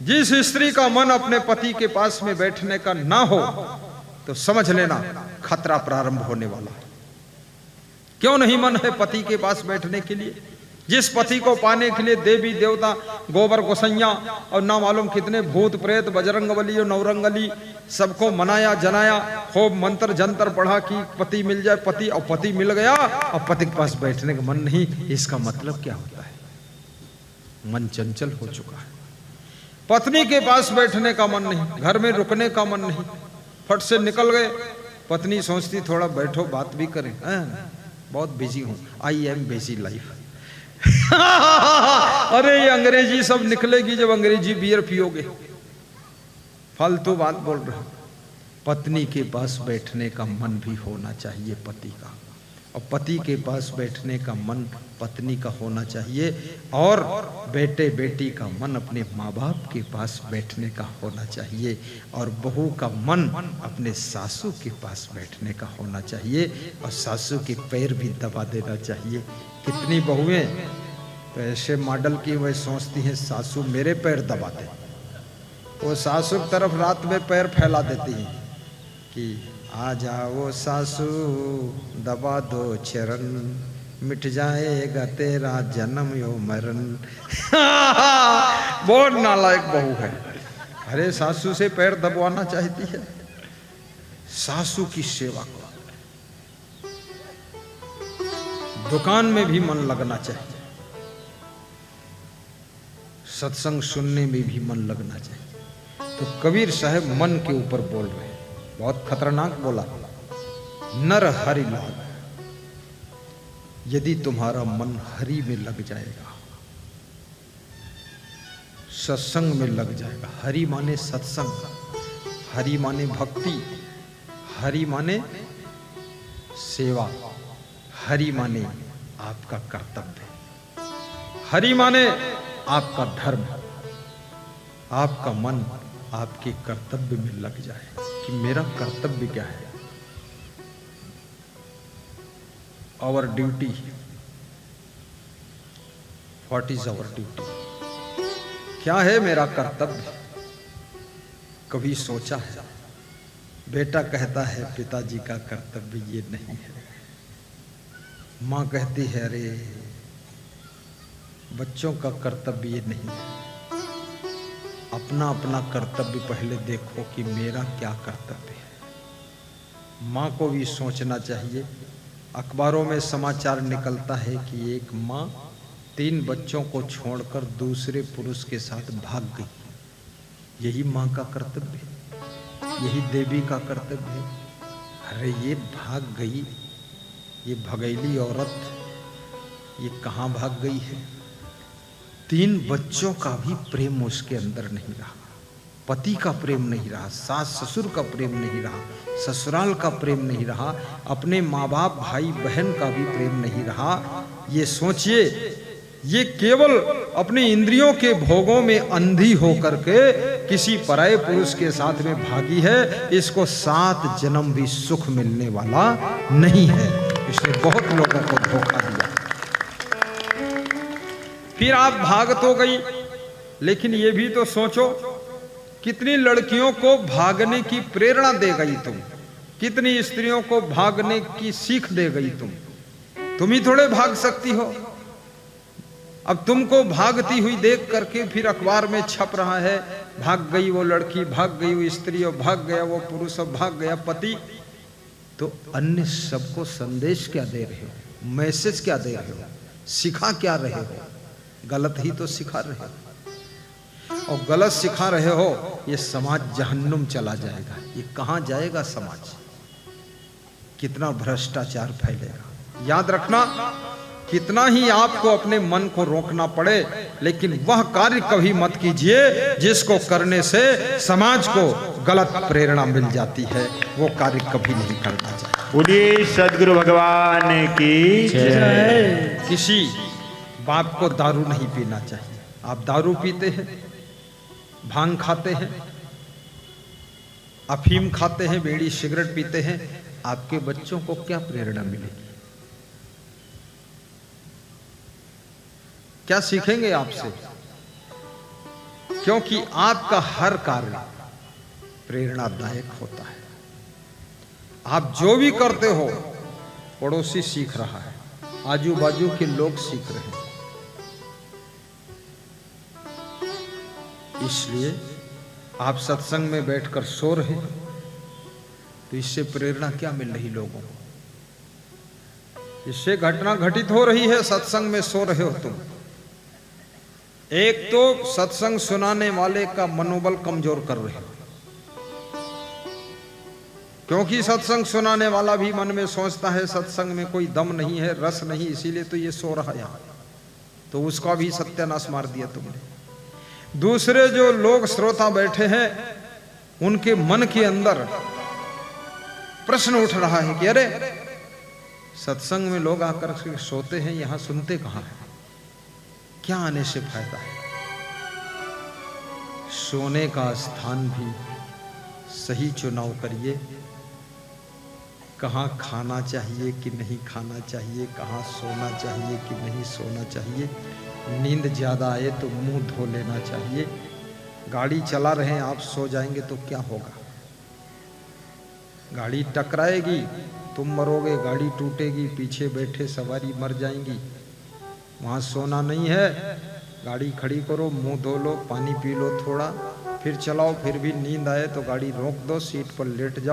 जिस स्त्री का मन अपने पति के पास में बैठने का ना हो तो समझ लेना खतरा प्रारंभ होने वाला है। क्यों नहीं मन है पति के पास बैठने के लिए? जिस पति को पाने के लिए देवी देवता, गोबर गोसैया और ना मालूम कितने भूत प्रेत, बजरंगबली और नवरंगली सबको मनाया जनाया, खूब मंत्र जंतर पढ़ा कि पति मिल जाए, पति, और पति मिल गया और पति के पास बैठने का मन नहीं। इसका मतलब क्या होता है? मन चंचल हो चुका है। पत्नी के पास बैठने का मन नहीं, घर में रुकने का मन नहीं, फट से निकल गए। पत्नी सोचती थोड़ा बैठो बात भी करें, बहुत बिजी हूं, आई एम बिजी लाइफ। अरे ये अंग्रेजी सब निकलेगी जब अंग्रेजी बियर पियोगे। फालतू बात बोल रहे हो। पत्नी के पास बैठने का मन भी होना चाहिए पति का, और पति के पास बैठने का मन पत्नी का होना चाहिए, और बेटे बेटी का मन अपने माँ बाप के पास बैठने का होना चाहिए, और बहू का मन अपने सासू के पास बैठने का होना चाहिए, और सासू के पैर भी दबा देना चाहिए। कितनी बहुएं तो ऐसे मॉडल की वह सोचती हैं सासू मेरे पैर दबा दे, वो सासू की तरफ रात में पैर फैला देती हैं कि आ जाओ सासू दबा दो चरण, मिट जाएगा तेरा जन्म यो मरण। बहुत नालायक बहू है। अरे सासू से पैर दबवाना चाहती है। सासू की सेवा को दुकान में भी मन लगना चाहिए, सत्संग सुनने में भी मन लगना चाहिए। तो कबीर साहब मन के ऊपर बोल रहे हैं, बहुत खतरनाक बोला। नर हरि लाग, यदि तुम्हारा मन हरि में लग जाएगा, सत्संग में लग जाएगा। हरि माने सत्संग, हरि माने भक्ति, हरि माने सेवा, हरि माने आपका कर्तव्य, हरि माने आपका धर्म। आपका मन आपके कर्तव्य में लग जाए कि मेरा कर्तव्य क्या है, our duty, what is our duty, क्या है मेरा कर्तव्य। कभी सोचा है? बेटा कहता है पिताजी का कर्तव्य ये नहीं है, माँ कहती है अरे बच्चों का कर्तव्य ये नहीं है। अपना अपना कर्तव्य पहले देखो कि मेरा क्या कर्तव्य है। माँ को भी सोचना चाहिए। अखबारों में समाचार निकलता है कि एक माँ 3 बच्चों को छोड़कर दूसरे पुरुष के साथ भाग गई। यही माँ का कर्तव्य है, यही देवी का कर्तव्य है। अरे ये भाग गई, ये भगैली औरत, ये कहाँ भाग गई है? 3 बच्चों का भी प्रेम उसके अंदर नहीं रहा, पति का प्रेम नहीं रहा, सास ससुर का प्रेम नहीं रहा, ससुराल का प्रेम नहीं रहा, अपने माँ बाप भाई बहन का भी प्रेम नहीं रहा। ये सोचिए, ये केवल अपनी इंद्रियों के भोगों में अंधी होकर के किसी पराये पुरुष के साथ में भागी है। इसको 7 जन्म भी सुख मिलने वाला नहीं है। इसने बहुत लोगों को धोखा दिया। फिर आप भाग तो गई, लेकिन ये भी तो सोचो कितनी लड़कियों को भागने की प्रेरणा दे गई तुम, कितनी स्त्रियों को भागने की सीख दे गई तुम ही थोड़े भाग सकती हो। अब तुमको भागती हुई देख करके फिर अखबार में छप रहा है भाग गई वो लड़की, भाग गई वो स्त्री, और भाग गया वो पुरुष, और भाग गया पति। तो अन्य सबको संदेश क्या दे रहे हो, मैसेज क्या दे रहे हो, सिखा क्या रहे हो? गलत ही तो सिखा रहे हो, और गलत सिखा रहे हो। ये समाज जहन्नुम चला जाएगा। ये कहां जाएगा समाज? कितना भ्रष्टाचार फैलेगा। याद रखना, कितना ही आपको अपने मन को रोकना पड़े, लेकिन वह कार्य कभी मत कीजिए जिसको करने से समाज को गलत प्रेरणा मिल जाती है। वो कार्य कभी नहीं करना चाहिए। बोलिए सद्गुरु भगवान की जय। किसी बाप को दारू नहीं पीना चाहिए। आप दारू पीते हैं, भांग खाते हैं, अफीम खाते हैं, बीड़ी सिगरेट पीते हैं, आपके बच्चों को क्या प्रेरणा मिलेगी? क्या सीखेंगे आपसे? क्योंकि आपका हर कार्य प्रेरणादायक होता है। आप जो भी करते हो पड़ोसी सीख रहा है, आजू बाजू के लोग सीख रहे हैं। इसलिए आप सत्संग में बैठकर सो रहे हो तो इससे प्रेरणा क्या मिल रही लोगों को? इससे घटना घटित हो रही है, सत्संग में सो रहे हो तुम। एक तो सत्संग सुनाने वाले का मनोबल कमजोर कर रहे हो, क्योंकि सत्संग सुनाने वाला भी मन में सोचता है सत्संग में कोई दम नहीं है, रस नहीं, इसीलिए तो ये सो रहा है यहां। तो उसका भी सत्यानाश मार दिया तुमने। दूसरे जो लोग श्रोता बैठे हैं उनके मन के अंदर प्रश्न उठ रहा है कि अरे सत्संग में लोग आकर के सोते हैं, यहां सुनते कहां है, क्या आने से फायदा है? सोने का स्थान भी सही चुनाव करिए। कहां खाना चाहिए कि नहीं खाना चाहिए, कहां सोना चाहिए कि नहीं सोना चाहिए। नींद ज्यादा आए तो मुंह धो लेना चाहिए। गाड़ी चला रहे हैं आप, सो जाएंगे तो क्या होगा? गाड़ी टकराएगी, तुम मरोगे, गाड़ी टूटेगी, पीछे बैठे सवारी मर जाएंगी। वहां सोना नहीं है, गाड़ी खड़ी करो, मुंह धो लो, पानी पी लो थोड़ा, फिर चलाओ। फिर भी नींद आए तो गाड़ी रोक दो, सीट पर लेट जाओ।